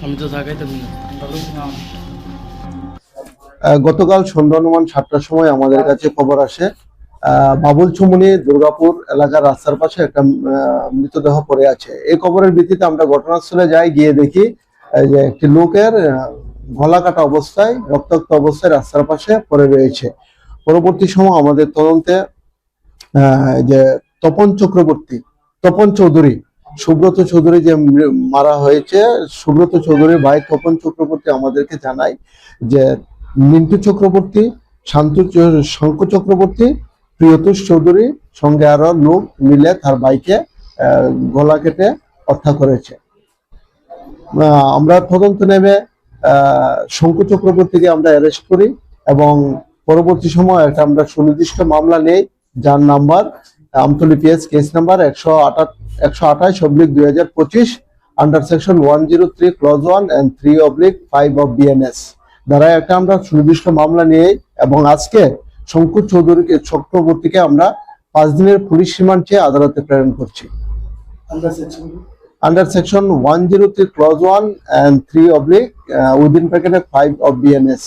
আমি তো থাকাইতাম না। গতকাল সন্ধ্যা অনুমান 7টার সময় আমাদের কাছে খবর আসে বাবুল চুমুনি দুর্গাপুর এলাকার রাস্তার পাশে একটা মৃতদেহ পড়ে আছে। এই খবরের ভিত্তিতে আমরা ঘটনাস্থলে যাই, গিয়ে দেখি যে একটি লোকের গলা কাটা অবস্থায় রক্তাক্ত অবস্থায় রাস্তার পাশে পড়ে রয়েছে। পরবর্তী সময় আমাদের তদন্তে যে তপন চক্রবর্তী, তপন চৌধুরী, সুব্রত চৌধুরী যে মারা হয়েছে, সুব্রত চৌধুরীর ভাই তপন চক্রবর্তী আমাদেরকে জানায় যে মিন্টু চক্রবর্তী, শঙ্খ চক্রবর্তী, প্রিয়তোষ চৌধুরী সঙ্গে আরো লোক মিলে তার ভাইকে গলা কেটে হত্যা করেছে। আমরা তদন্ত নেমে শঙ্খ চক্রবর্তীকে আমরা অ্যারেস্ট করি এবং পরবর্তী সময় একটা আমরা সুনির্দিষ্ট মামলা নেই, যার number Amtali PS case number 128/2025 under section 103 clause 1 and 3/5 of BNS দ্বারা একটা আমরা সুনির্দিষ্ট মামলা নিয়ে এবং আজকে শঙ্কু চক্রবর্তীকে আমরা 5 দিনের পুলিশ রিমান্ড চেয়ে আদালতে প্রেরণ করছি under section 103 clause 1 and 3/5 of BNS।